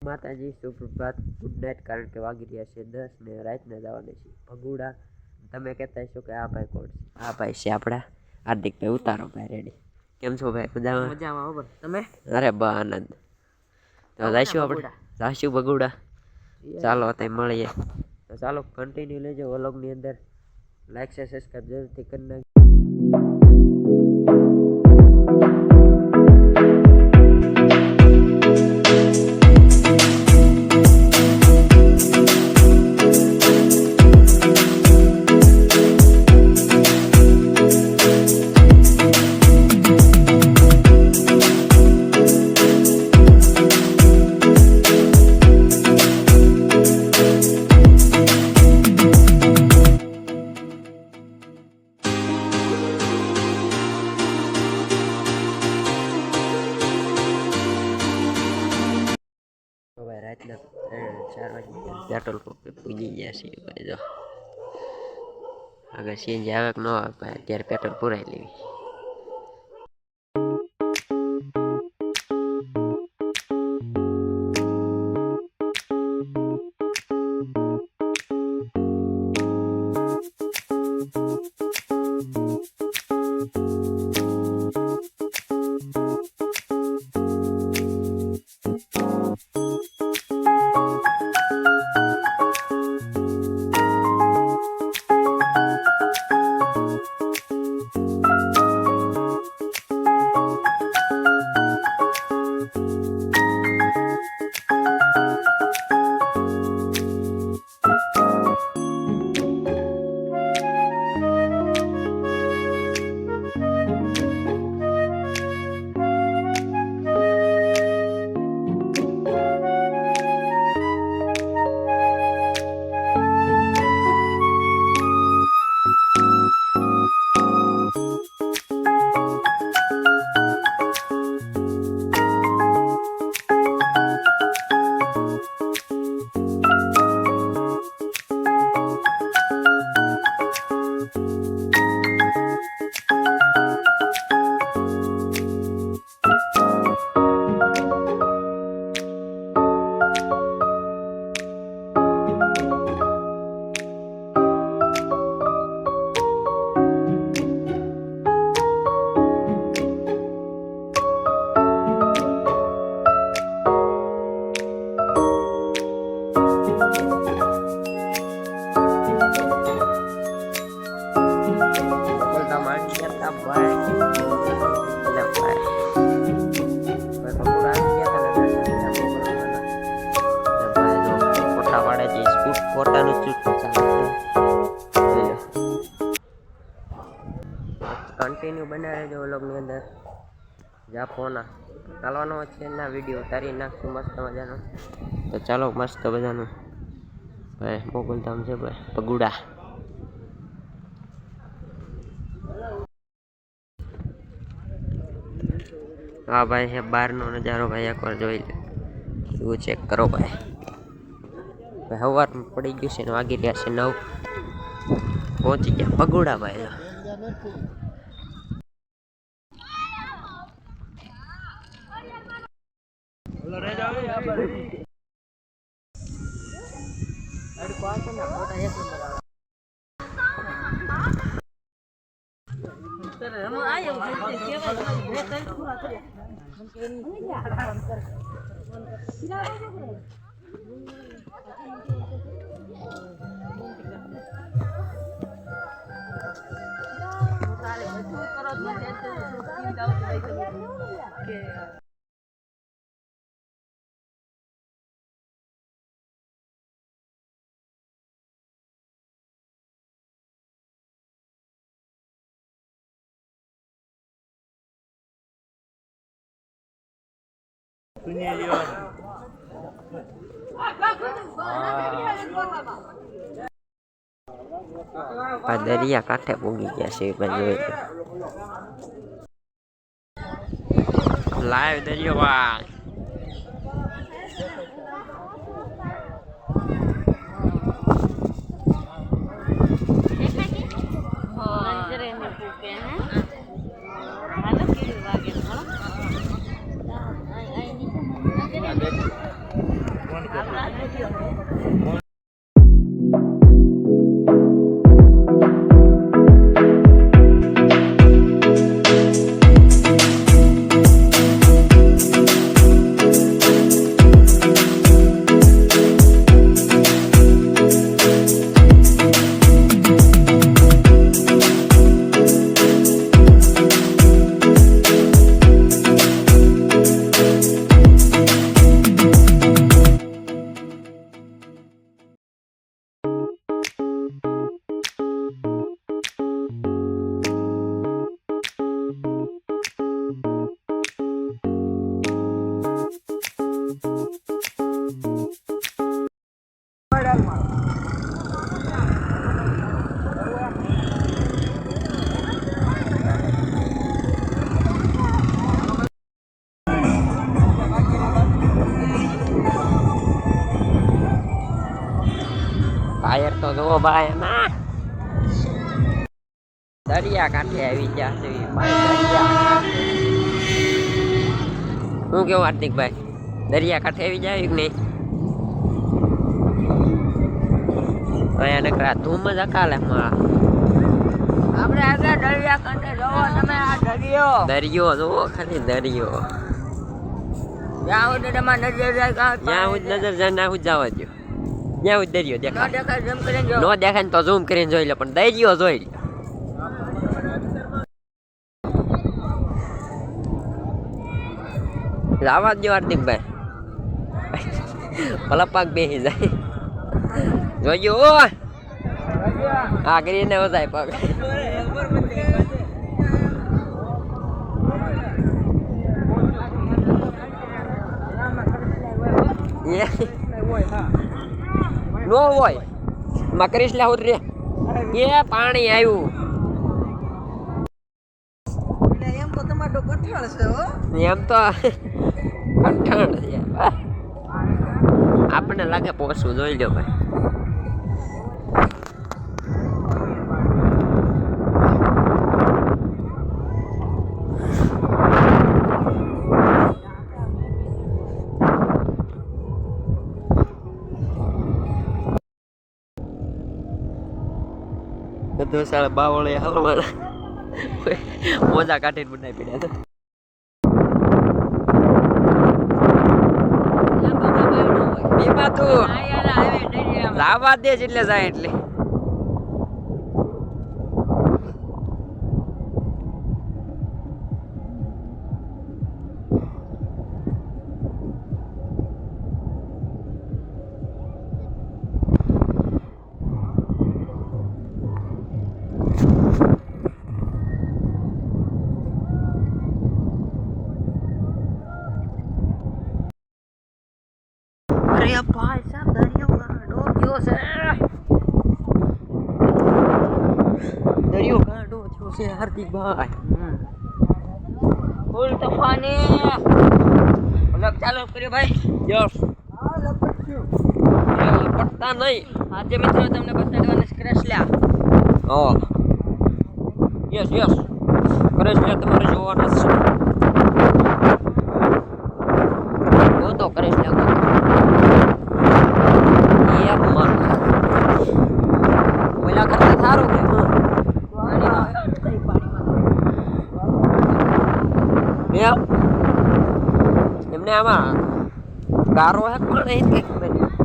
માતાજી સુપ્રભાત good night કારણ કે વાગી રહ્યા છે 10 ને રાતના જવાના છે ભગુડા તમે કહેતા છો કે આ ભાઈ કોણ છે આ ભાઈ છે આપણા હાર્દિકભાઈ ઉતારો ભાઈ રેડી કેમ છો ભાઈ મજામાં હો તમે અરે બા આનંદ તો જાશું ભગુડા ચાલો અત્યારે મળીએ તો ચાલો કન્ટિન્યુ લેજો વ્લોગની અંદર લાઈક છે સબસ્ક્રાઇબ જરૂરથી કરી નાખજો રાતના 4 વાગે પેટ્રોલ પંપે પૂજી ગયા છીએ ભાઈ જો આગળ સીએનજી આવે કે ન આવે ભાઈ અત્યારે પેટ્રોલ પુરાઈ લેવી કન્ટિન્યુ બનાવે છે વ્લોગની અંદર જા ફોન ચાલવાનો છે ના વિડીયો ઉતારી નાખશું મસ્ત મજાનો તો ચાલો મસ્ત બધાનું ભાઈ મોકલધામ છે ભાઈ ભગુડા હા ભાઈ હે બહારનો નજારો ભાઈ એકવાર જોઈ લે એવું ચેક કરો ભાઈ સવાર પડી ગયું છે ને વાગી રહ્યા છે 9 પહોંચી ગયા ભગુડા ભાઈ દરિયા કાંઠે પૂગી ગયા છે ભાઈ લાઈવ દરિયો ભાઈ ટાયર તો જોવો ભાઈ એમાં દરિયા કાંઠે આવી ગયા છે હું કેવું હાર્દિકભાઈ દરિયા કાંઠે આવી જાય કે નહીં અહીંયા નકરા ધૂમ જ અકાલે આપણે આગળ દરિયા કાંઠે જોવો તમે આ દરિયો જોવો ખાલી દરિયો જ્યાં સુધી તમારે નજર જાય જ્યાં હું નજર જાય ના હું જવા દો જ્યાં હું દરિયો દેખાય ઝૂમ કરીને જો નો દેખાય ને તો ઝૂમ કરીને જોઈ લે પણ દરિયો જોઈ લે આવા દો હાર્દિકભાઈ ભલા પાક બેસી જાય જોયો હા કરીને વધાય પગ નો હોય માં કરીશ લે ઉતરે એ પાણી આવ્યું એમ તો તમારો કઠણ છે હો એમ તો કઠણ છે આપણને લાગે પોસવું જોઈ લો ભાઈ તો સાડા બાવળે હલવાના મોજા કાઢીને બનાવી પડ્યા એમાં તું લાવવા દે એટલે જાય એટલે અરે ભાઈ સાહેબ દરિયો ગાંડો થયો છે દરિયો ગાંડો થયો છે હાર્દિકભાઈ ફૂલ તોફાની લગ ચાલુ કર્યો ભાઈ યસ પટતા નહીં આજે મિત્રો તમને બતાડવાના સ્ક્રેચ લ્યા હા યસ યસ ક્રેશ લે તમારે જોવાના છે તો ક્રેશ લે ઓલા કરતા સારું કે એમને આમાં ગારો હે પણ એ કઈ ખબર નહીં